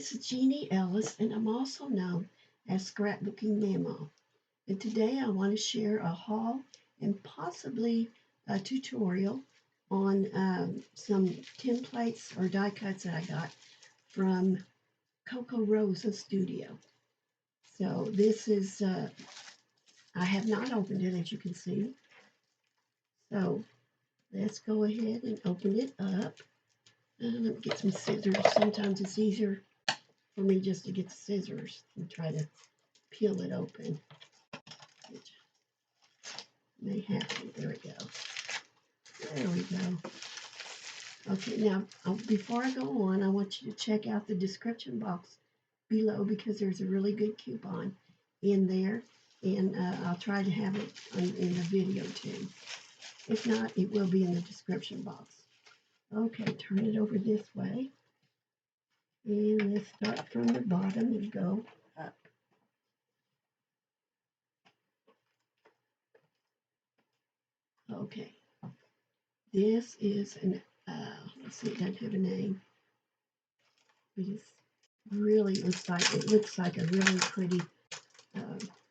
this is Jeanie Ellis, and I'm also known as Scrapbookingmamaw. And today I want to share a haul and possibly a tutorial on some templates or die cuts that I got from Kokorosa Studio. So this is, I have not opened it, as you can see. So let's go ahead and open it up. Let me get some scissors. Sometimes it's easier for me just to get the scissors and try to peel it open. Which may happen. There we go. There we go. Okay, now before I go on, I want you to check out the description box below because there's a really good coupon in there, and I'll try to have it in the video too. If not, it will be in the description box. Okay, turn it over this way. And let's start from the bottom and go up. Okay. This is an, let's see, it doesn't have a name. It looks like a really pretty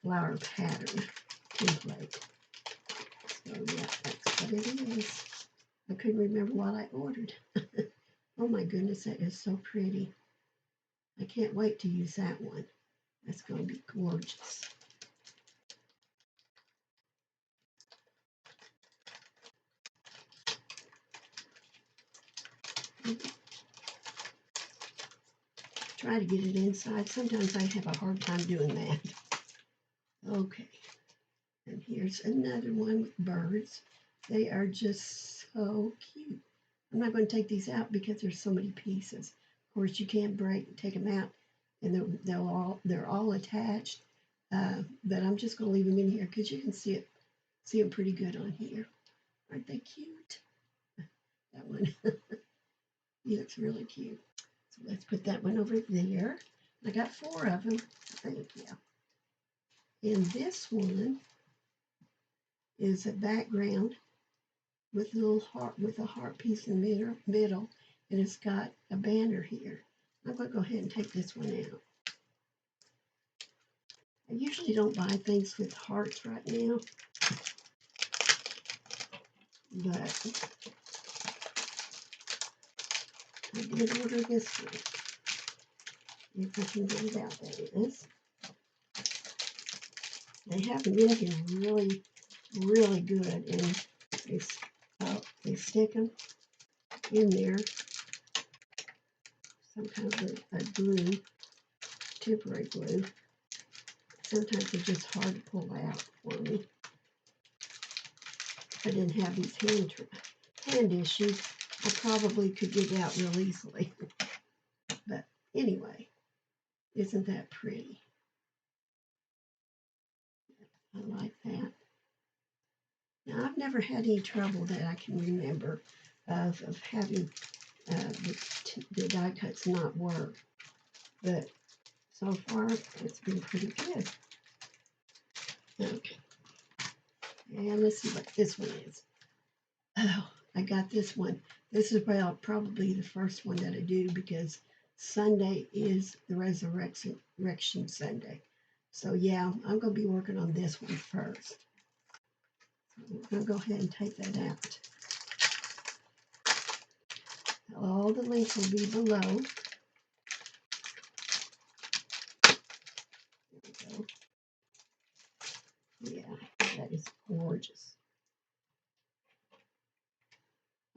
flower pattern template. So yeah, that's what it is. I couldn't remember what I ordered. Oh my goodness, that is so pretty. I can't wait to use that one. That's going to be gorgeous. Try to get it inside. Sometimes I have a hard time doing that. Okay. And here's another one with birds. They are just so cute. I'm not going to take these out because there's so many pieces. Of course, you can't take them out, and they're all attached. But I'm just going to leave them in here because you can see them pretty good on here. Aren't they cute? That one, he looks really cute. So let's put that one over there. I got 4 of them, I think, yeah. And this one is a background with a little heart, with a heart piece in the middle, and it's got a banner here. I'm going to go ahead and take this one out. I usually don't buy things with hearts right now, but I did order this one. If I can get it out, that is. They have them in here really, really good, and they stick them in there, some kind of a glue, temporary glue. Sometimes they're just hard to pull out for me. If I didn't have these hand issues, I probably could get it out real easily. But anyway, isn't that pretty? I like that. Now, I've never had any trouble that I can remember of having the die cuts not work. But so far, it's been pretty good. Okay. And let's see what this one is. Oh, I got this one. This is probably the first one that I do because Sunday is the Resurrection Sunday. So yeah, I'm going to be working on this one first. So we're going to go ahead and take that out. All the links will be below. There we go. Yeah, that is gorgeous.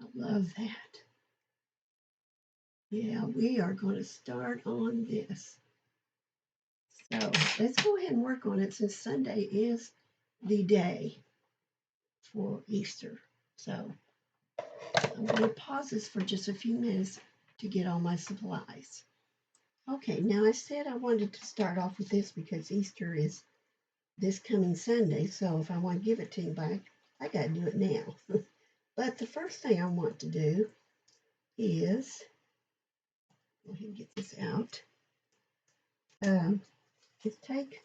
I love that. Yeah, we are going to start on this. So let's go ahead and work on it since Sunday is the day for Easter. So I'm going to pause this for just a few minutes to get all my supplies. Okay, now I said I wanted to start off with this because Easter is this coming Sunday. So if I want to give it to anybody, I got to do it now. But the first thing I want to do is, go ahead and get this out, is take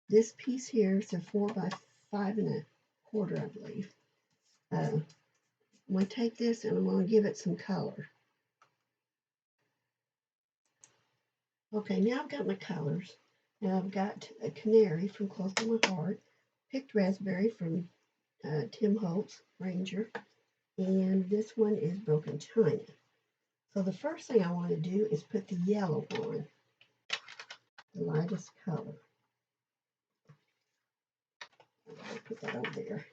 this piece here. It's a 4 by 5 1/4, I believe. I'm going to take this and I'm going to give it some color. Okay, now I've got my colors. Now I've got a canary from Close to My Heart, picked raspberry from Tim Holtz Ranger, and this one is Broken China. So the first thing I want to do is put the yellow on, the lightest color. I'll put that on there.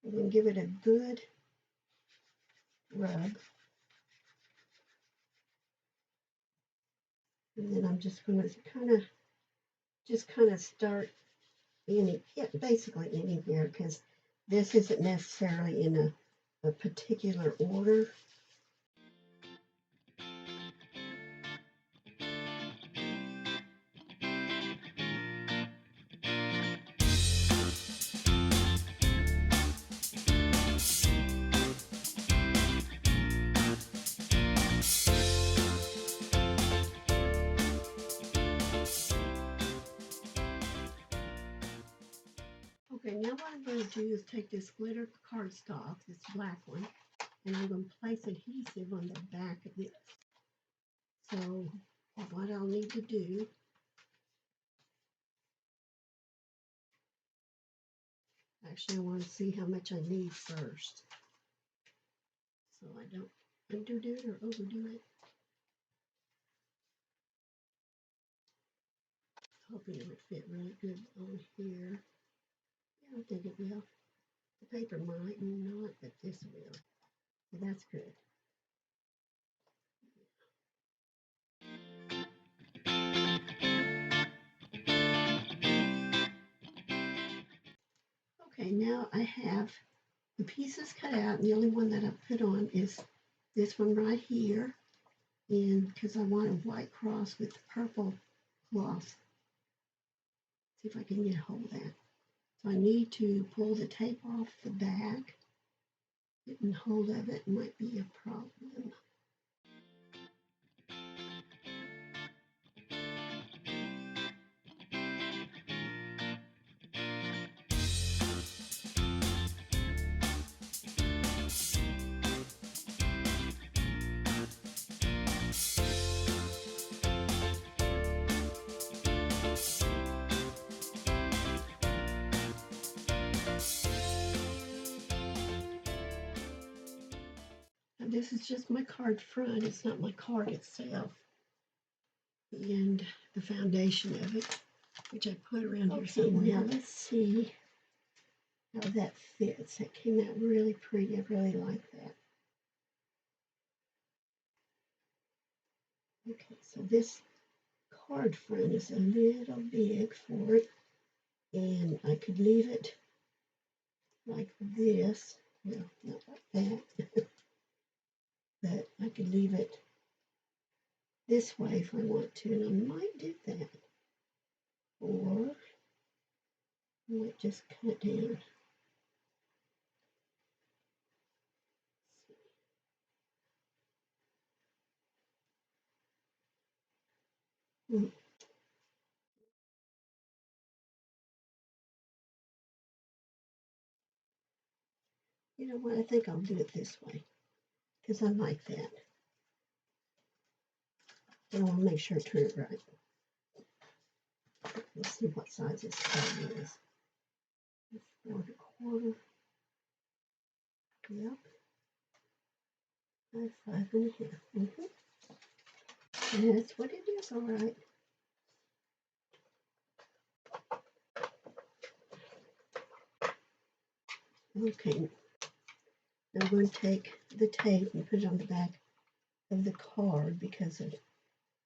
And then give it a good rub. And then I'm just going to kind of start basically anywhere, because this isn't necessarily in a particular order. Okay, now what I'm going to do is take this glitter cardstock, this black one, and I'm going to place adhesive on the back of this. So what I'll need to do, actually I want to see how much I need first, so I don't underdo it or overdo it. Hoping it would fit really good on here. Yeah, I think it will. The paper might not, but this will. So that's good. Okay, now I have the pieces cut out, and the only one that I put on is this one right here, and because I want a white cross with purple cloth. See if I can get a hold of that. So I need to pull the tape off the back. Getting hold of it might be a problem. Now this is just my card front. It's not my card itself. And the foundation of it, which I put around here somewhere. Now let's see how that fits. It came out really pretty. I really like that. Okay, so this card front is a little big for it, and I could leave it like this. No, not like that. But I could leave it this way if I want to, and I might do that. Or I might just cut it down. You know what? I think I'll do it this way because I like that. I want to make sure I turn it right. Let's see what size this card is. It's 4 1/4. Yep. 5 1/2. And that's what it is, all right. Okay. Now I'm going to take the tape and put it on the back of the card because of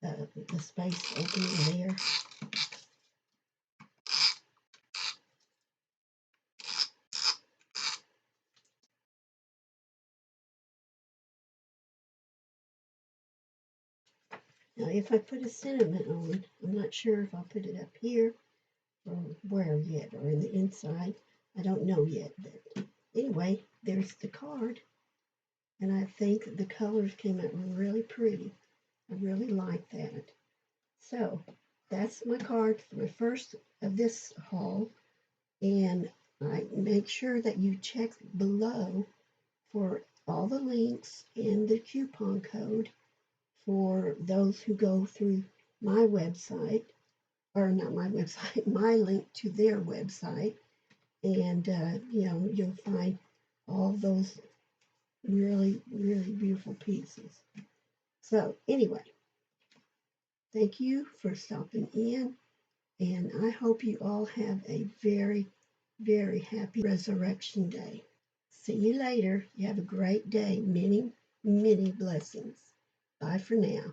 the space opening there. Now, if I put a sentiment on, I'm not sure if I'll put it up here or where yet, or in the inside. I don't know yet. But anyway, there's the card. And I think the colors came out really pretty. I really like that. So, that's my card for the first of this haul. And I make sure that you check below for all the links and the coupon code for those who go through my website, or not my website, my link to their website. And, you'll find all those really, really beautiful pieces. So, anyway, thank you for stopping in. And I hope you all have a very, very happy Resurrection Day. See you later. You have a great day. Many, many blessings. Bye for now.